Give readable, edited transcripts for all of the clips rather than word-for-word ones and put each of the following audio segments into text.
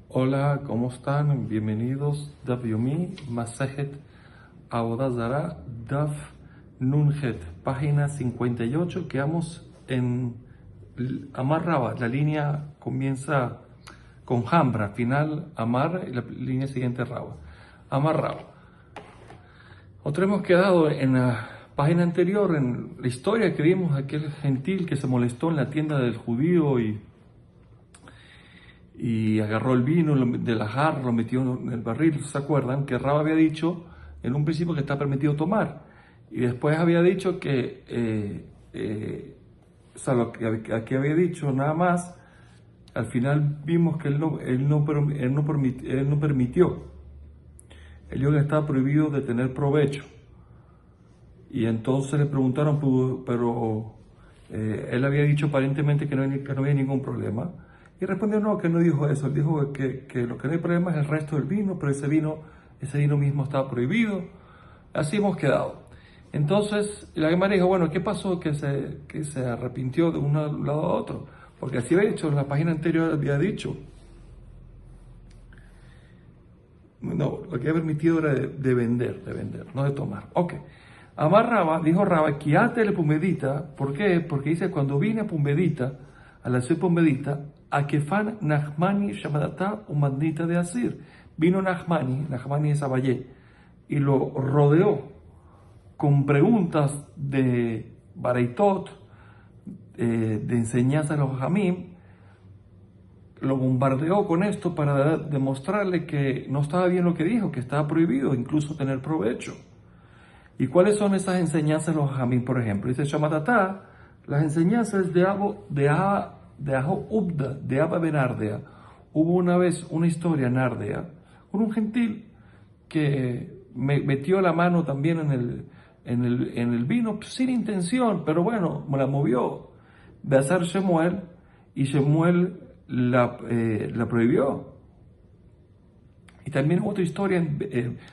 Hola, ¿cómo están? Bienvenidos. Daf Yomi, Masejet Avodah Zarah, Daf Nunhet, página 58. Quedamos en Amar Raba. La línea comienza con Hambra, final Amar, y la línea siguiente Raba. Amar Raba. Nosotros hemos quedado en la página anterior, en la historia que vimos de aquel gentil que se molestó en la tienda del judío y agarró el vino de la jarra, lo metió en el barril. ¿Se acuerdan? Que Rab había dicho en un principio que está permitido tomar, y después había dicho o sea, lo que aquí había dicho nada más. Al final vimos que él no permitió. Él dijo que estaba prohibido de tener provecho. Y entonces le preguntaron, pero él había dicho aparentemente que no había ningún problema. Y respondió no, que no dijo eso. Él dijo que lo que no hay problema es el resto del vino, pero ese vino mismo estaba prohibido. Así hemos quedado. Entonces la Gemara dijo, bueno, ¿qué pasó? Que se arrepintió de un lado a otro. Porque así había dicho, en la página anterior había dicho. No, lo que había permitido era de vender, no de tomar. Ok. Amar Raba, dijo Raba, Kiate le Pumbedita. ¿Por qué? Porque dice, cuando vine a Pumbedita, a la ciudad Pumbedita, a Kefan Nachmani Shamadata Umandita de Asir. Vino Nachmani es Abayé, y lo rodeó con preguntas de Bareitot, de enseñanza de los Jamim. Lo bombardeó con esto para demostrarle que no estaba bien lo que dijo, que estaba prohibido incluso tener provecho. ¿Y cuáles son esas enseñanzas de los Jamim, por ejemplo? Dice Shamatatá, las enseñanzas de Aho Ubda, de Abba Ben Ardea. Hubo una vez una historia en Ardea con un gentil que metió la mano también en el vino sin intención, pero bueno, me la movió. Beazar Shemuel, y Shemuel la prohibió. Y también otra historia,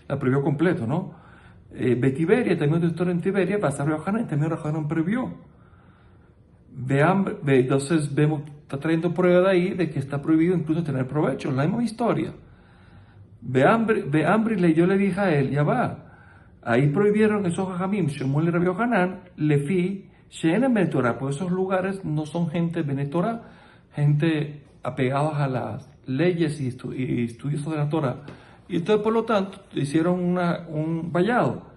la prohibió completo, ¿no? Betiberia, también otra historia en Tiberia, Beazar Yohanan, también Yohanan prohibió. Entonces está trayendo prueba de ahí de que está prohibido incluso tener provecho, la misma historia. Yo le dije a él, ya va, ahí prohibieron esos hajamim, Shemuel y Rabbi Yohanan, Lefi, She'enem Ben Torah, pues esos lugares no son gente Benetorah, gente apegados a las leyes y estudiosos de la Torah. Y entonces, por lo tanto, hicieron un vallado.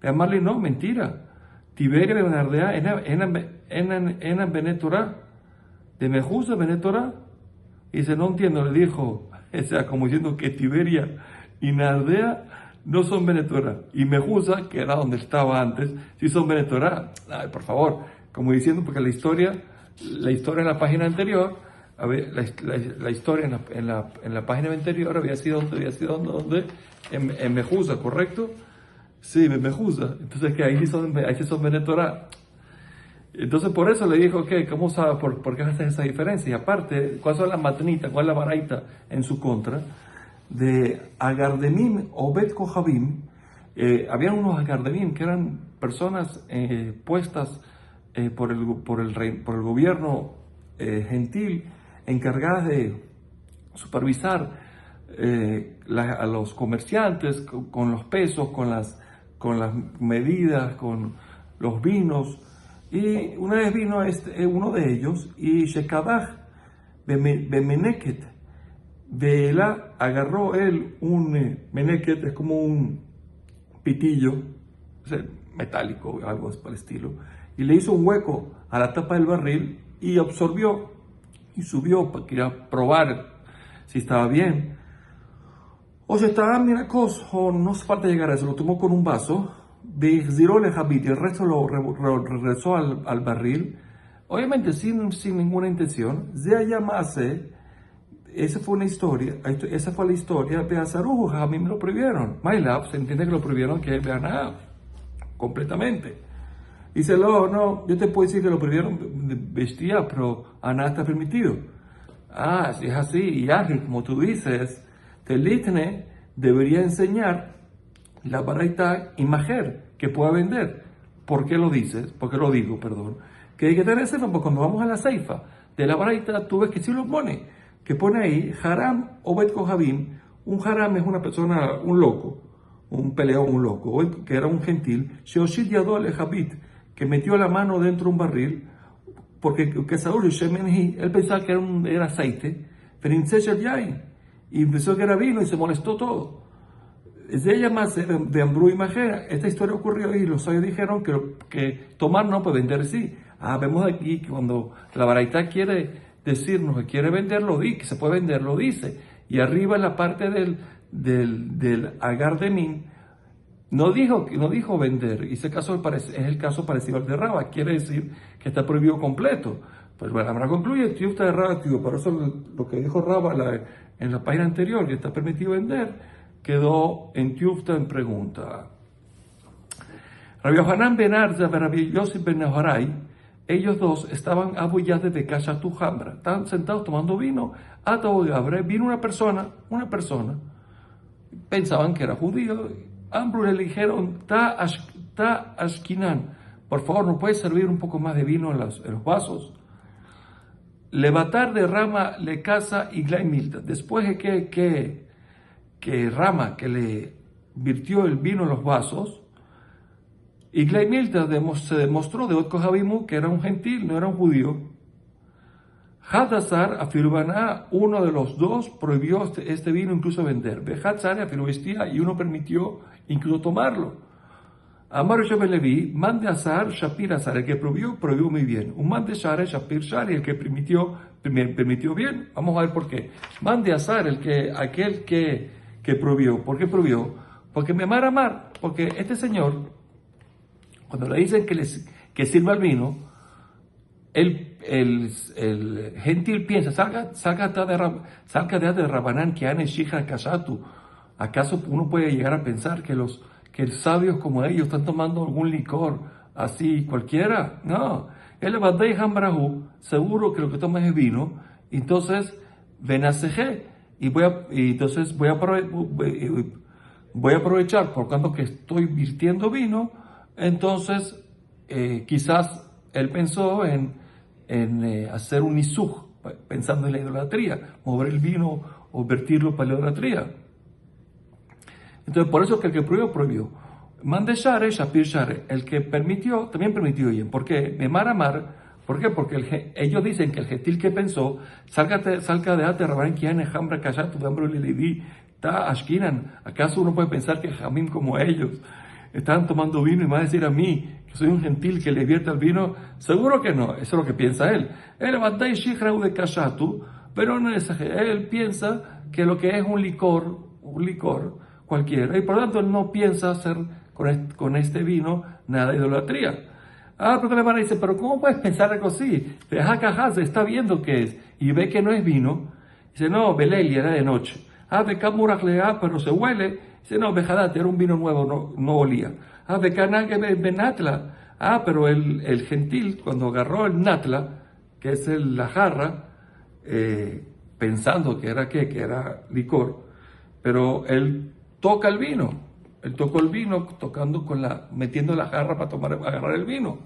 Amarle, no, mentira. Tiberia Ben Ardea, enan Benetorah, de Mejusa Benetorah. Y dice, no entiendo, le dijo, o sea, como diciendo que Tiberia y Nardea no son Benetorah, y Mejusa, que era donde estaba antes, sí son Benetorah. Ay, por favor, como diciendo, porque la historia en la página anterior, la historia en la página anterior había sido donde en Mejusa, ¿correcto? Sí, en Mejusa. Entonces que ahí sí son Benetorah. Entonces por eso le dijo que, ¿cómo sabe por qué hace esa diferencia? Y aparte, ¿cuál es la matnita, cuál es la baraita en su contra? De Agardemim o Bet Kohabim, habían unos Agardemim que eran personas puestas por el gobierno gentil, encargadas de supervisar a los comerciantes con los pesos, con las medidas, con los vinos. Y una vez vino uno de ellos y Shekabach Bemeneket, Vela agarró él un meneket, es como un pitillo, o sea, metálico, algo por el estilo, y le hizo un hueco a la tapa del barril y absorbió y subió para que probar si estaba bien. O si estaba miracos, o no hace falta llegar a eso, lo tomó con un vaso, de Zirole Habit, y el resto lo regresó al barril, obviamente sin ninguna intención. Esa fue la historia de Azarujo. A mí me lo prohibieron. MyLab, se entiende que lo prohibieron, que vean completamente. Dice, no, yo te puedo decir que lo prohibieron vestir, pero a nada está permitido. Si es así, y como tú dices, Telitne debería enseñar la baraita y majer que pueda vender. ¿Por qué lo dices? ¿Por qué lo digo, perdón? Que hay que tener ese, porque cuando vamos a la ceifa de la baraita, tú ves que sí lo pone, que pone ahí, Haram Obed Kohabim. Un haram es una persona, un loco, un peleón, un loco, que era un gentil, Sheoshit Yadol Habit, que metió la mano dentro de un barril, porque él pensaba que era aceite, y pensó que era vino y se molestó todo. Es de ella más de Ambrú y Majera. Esta historia ocurrió y los sabios dijeron que tomar no puede vender sí. Vemos aquí que cuando la Baraita quiere decirnos que quiere venderlo, que se puede vender, lo dice. Y arriba en la parte del Agar de Min, no dijo vender. Y ese caso es el caso parecido al de Raba. Quiere decir que está prohibido completo. Pues bueno, Amra concluye, Tiufta de Raba, por eso lo que dijo Raba en la página anterior, que está permitido vender, quedó en Tiufta en pregunta. Rabbi Yohanan ben Arza y Rabbi Yosef ben Nehorai, ellos dos estaban abollados de Kashatu Hambra, estaban sentados tomando vino. Vino una persona, pensaban que era judío. Ambru le dijeron, Ta Ashkinan, por favor, ¿no puedes servir un poco más de vino en los vasos? Levatar de Rama le casa y Milta. Después de que Rama, que le virtió el vino en los vasos, y Milta se demostró de Ot Kohabimu que era un gentil, no era un judío. Hadazar afirmaná, uno de los dos prohibió este vino incluso vender. Behatzar afirmó y uno permitió incluso tomarlo. Amar Shabel Levi, man de Azar, Shapir Azar, el que prohibió muy bien. Un man de Share, Shapir Share, el que permitió bien. Vamos a ver por qué. Man de Azar, aquel que prohibió. ¿Por qué prohibió? Porque me amar, porque este señor, cuando le dicen que sirva el vino, el gentil piensa, salga de Rabanán, que ane Shija Kashatu. ¿Acaso uno puede llegar a pensar que sabios como ellos están tomando algún licor así cualquiera? No. El Badei Hambrahu, seguro que lo que toma es vino. Entonces, Benaseje, entonces voy a aprovechar por cuando que estoy virtiendo vino. Entonces, quizás él pensó en hacer un isuj, pensando en la idolatría, mover el vino o vertirlo para la idolatría. Entonces, por eso que el que prohibió. Mande Share, Shapir Share. El que permitió, también permitió bien. ¿Por qué? Memar Amar. ¿Por qué? Porque ellos dicen que el gentil que pensó, salga de Ate, Rabán, Kian, Ejambra, Kashatu, Dambro, Lelevi, Ta, Ashkinan. ¿Acaso uno puede pensar que Jamín como ellos estaban tomando vino y me va a decir a mí que soy un gentil que le vierte el vino? Seguro que no. Eso es lo que piensa él. Él Badai Shihrau de Kashatu, pero no es, él piensa que lo que es un licor cualquiera, y por lo tanto él no piensa hacer con este vino nada de idolatría. Pero la hermana dice, pero ¿cómo puedes pensar algo así? Se está viendo que es, y ve que no es vino. Dice, no, Beleli, era de noche. Pero se huele. Dice, no, Bejadate, era un vino nuevo, no olía. Benatla. Pero el gentil, cuando agarró el natla, que es la jarra, pensando que era licor, pero él toca el vino. Él tocó el vino metiendo la jarra para agarrar el vino.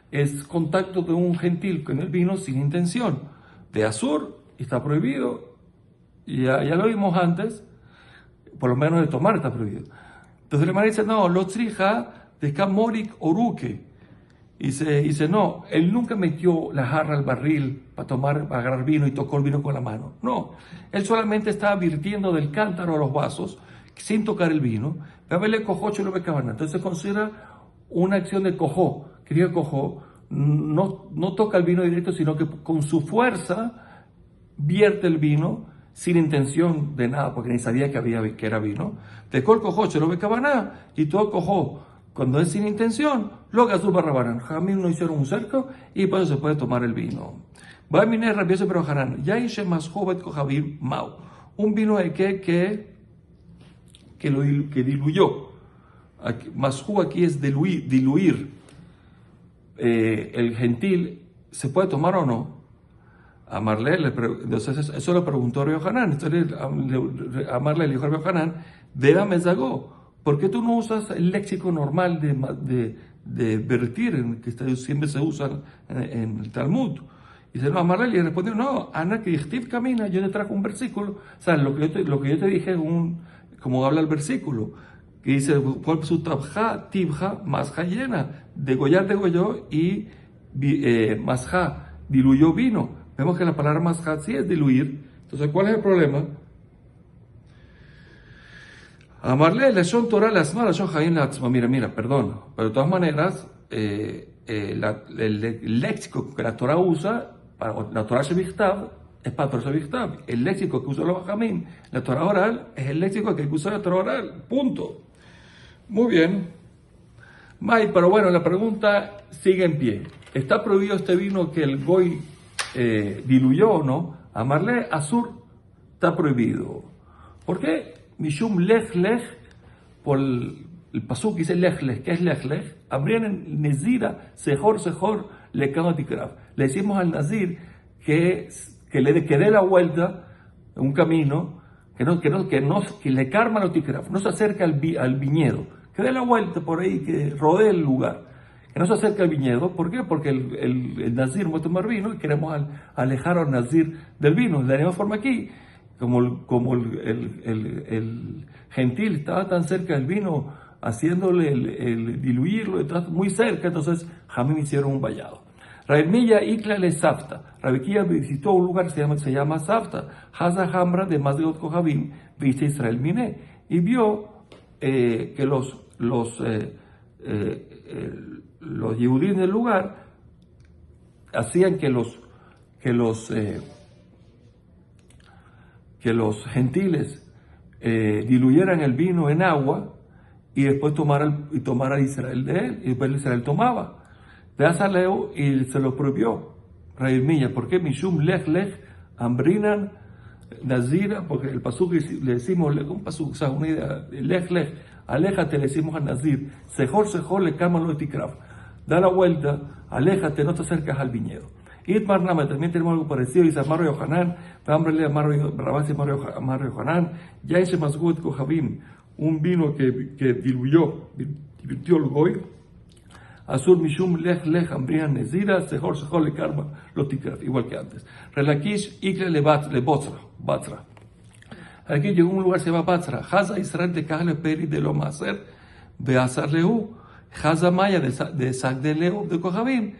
Es contacto de un gentil con el vino sin intención. De Azur, está prohibido. Y ya lo vimos antes, por lo menos de tomar está prohibido. Entonces el hermano dice, no, lo trija de Kamorik Oruke. Y dice, no, él nunca metió la jarra al barril para agarrar vino y tocó el vino con la mano. No, él solamente estaba virtiendo del cántaro a los vasos sin tocar el vino. Entonces se considera una acción de cojó. Quería cojó, no toca el vino directo, sino que con su fuerza vierte el vino sin intención de nada, porque ni sabía que era vino. Tecó el cojó, se lo ve cabaná, y todo cojó. Cuando es sin intención, lo que azul barrabarán. Jamín no hicieron un cerco y por eso se puede tomar el vino. Va a minar rabioso pero Hanan. Ya hice más joven con Javier Mau. Un vino que diluyó. Más aquí es diluir. El gentil, ¿se puede tomar o no? A Marley, entonces eso le preguntó a Rabbi Hanan. Entonces a Marley le dijo a Rabbi Hanan, Dera Mezagó. ¿Por qué tú no usas el léxico normal de vertir, que siempre se usa en el Talmud? Y dice, no, Amarle le respondió, no, Ana que camina, yo te trajo un versículo. O sea, lo que yo te dije es como habla el versículo, que dice, su tabja, tibja, masja llena, degolló y masja, diluyó vino. Vemos que la palabra masja sí es diluir. Entonces, ¿cuál es el problema? Amarle le son Torah las malas, son Jaim Latzma. Mira, perdón. Pero de todas maneras, el léxico que la Torah usa, la Torah Shevichtav, es para Torah Shevichtav. El léxico que usa los Jamim, la Torah oral, es el léxico que usa la Torah oral. Punto. Muy bien. Pero bueno, la pregunta sigue en pie. ¿Está prohibido este vino que el Goy diluyó o no? Amarle Azur está prohibido. ¿Por qué? Mishum lech lech, por el pasuk dice lech lech. ¿Qué es lech lech? Habrían en Nezira, sejor, le tikraf. Le decimos al Nazir que dé la vuelta en un camino, que le karma lo tikraf, no se acerca al viñedo, que dé la vuelta por ahí, que rodee el lugar, que no se acerque al viñedo. ¿Por qué? Porque el Nazir va a tomar vino y queremos alejar al Nazir del vino. De la misma forma aquí, como el gentil estaba tan cerca del vino, haciéndole el diluirlo, estaba muy cerca, entonces Jamim hicieron un vallado. Raimilla Ikla le Safta. Rabequilla visitó un lugar que se llama Safta, Haza Hamra de Masdeot Kohabim, viste Israel Miné, y vio que los yehudín del lugar hacían que los gentiles diluyeran el vino en agua y después tomara Israel de él, y después Israel tomaba. De Azaleo y se lo prohibió. Raimilla, ¿por qué? Mishum lech lech, ambrinan, nazira, porque el pasuk le decimos, un pasuk, o sea, una idea, lech lech, aléjate, le decimos a Nazir, sejor, le calman lo tikraf, da la vuelta, aléjate, no te acercas al viñedo. Itmar Nama, también tenemos algo parecido, dice Amaro Yohanan, Ambrele Rabasi Amaro Yohanan, Yaishe Masgut Kohabim, un vino que divirtió el Goy, Azur Mishum Lech Lech Ambrian Nezira, Sejor le karma lo tikraf, igual que antes. Relakish Ikle le Batzra. Aquí llegó a un lugar que se llama Batzra, Haza Israel de Kahle Peri de lo Maser, Beazar Lehu, Haza Maya de Sac de Leo de Kohabim.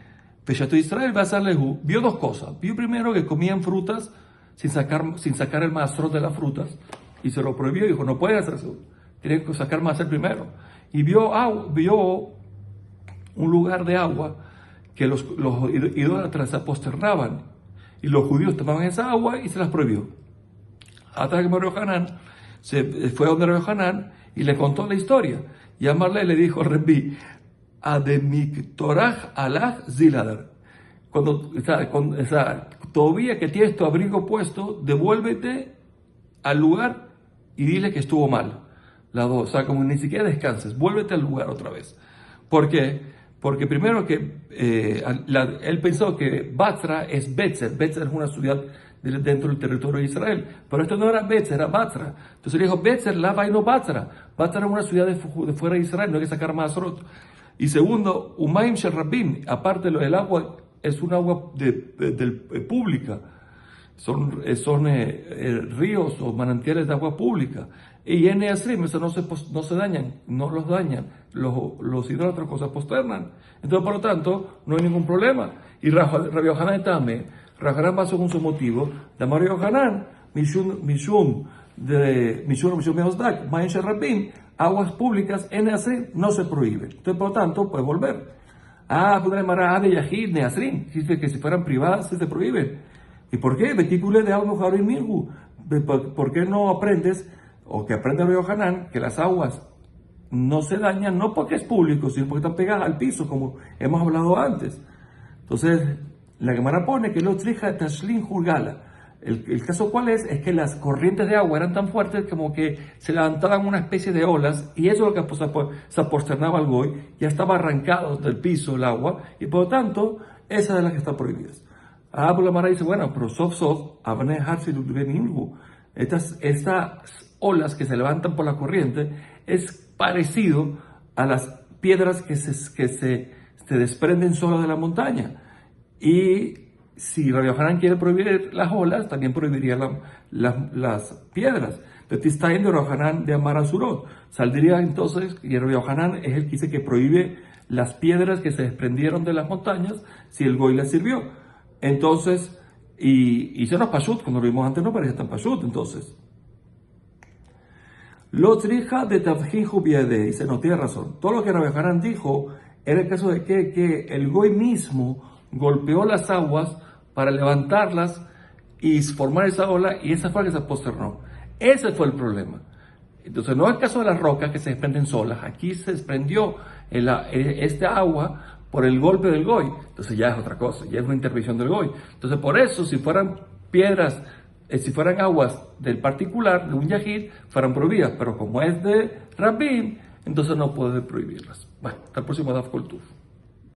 Peshato Israel va a hacerle vio dos cosas. Vio primero que comían frutas sin sacar el maasrot de las frutas, y se lo prohibió. Dijo, no pueden hacer eso, tienen que sacar maaser primero. Y vio un lugar de agua que los idólatras se posternaban, y los judíos tomaban esa agua y se las prohibió. Hasta que Rabbi Yohanan se fue a donde Rabbi Yohanan y le contó la historia. Y Amarle le dijo, Rabbi, Ademik Torah Alach Ziladar. Todavía que tienes tu abrigo puesto, devuélvete al lugar y dile que estuvo mal. O sea, como ni siquiera descanses, vuélvete al lugar otra vez. ¿Por qué? Porque primero que él pensó que Batzra es Betzer. Betzer es una ciudad dentro del territorio de Israel. Pero esto no era Betzer, era Batzra. Entonces le dijo, Betzer, la vaino Batzra. Batzra es una ciudad de fuera de Israel, no hay que sacar más rot. Y segundo, Umaim Shel Rabbim, aparte el agua es un agua pública, son ríos o manantiales de agua pública. Y en Neasrim, eso no se dañan, no los dañan, los idólatras cosas posternan. Entonces, por lo tanto, no hay ningún problema. Y Rabbi Yohanan también, Rabbi Yohanan va según su motivo, de Rabbi Yohanan, Mishum Meosdak, Maim Shel Rabbim, aguas públicas, NAC no se prohíbe. Entonces, por lo tanto, puede volver. De Yahid, Neasrim, dice que si fueran privadas, se prohíben. ¿Y por qué? Betícule de Almo Jarim Mirgu. ¿Por qué no aprendes, o que aprende Rabbi Yohanan, que las aguas no se dañan, no porque es público, sino porque están pegadas al piso, como hemos hablado antes? Entonces, la Gemara pone que lo trija Tashlin Jurgala. El caso cuál es que las corrientes de agua eran tan fuertes como que se levantaban una especie de olas, y eso es lo que se aposternaba al Goy, ya estaba arrancado del piso el agua, y por lo tanto, esa es de las que está prohibidas. Pues la Mara dice, bueno, pero estas olas que se levantan por la corriente es parecido a las piedras que se desprenden solas de la montaña. Y si Rabbi Yohanan quiere prohibir las olas, también prohibiría las piedras. Entonces está yendo Rabbi Yohanan de Amar Asurot. Saldría entonces, y Rabbi Yohanan es el que dice que prohíbe las piedras que se desprendieron de las montañas si el Goy las sirvió. Entonces, y eso no es Pashut, cuando lo vimos antes no parecía tan Pashut, entonces. Lo trija de Tavjin Jubiade, dice, no tiene razón. Todo lo que Rabbi Yohanan dijo era el caso de que el Goy mismo golpeó las aguas para levantarlas y formar esa ola, y esa fue la que se posternó. Ese fue el problema. Entonces, no es el caso de las rocas que se desprenden solas. Aquí se desprendió este agua por el golpe del Goy. Entonces ya es otra cosa, ya es una intervención del Goy. Entonces, por eso, si fueran piedras, si fueran aguas del particular, de un yahid, fueran prohibidas. Pero como es de Rabim, entonces no puede prohibirlas. Bueno, hasta el próximo Daf Kol Tuv.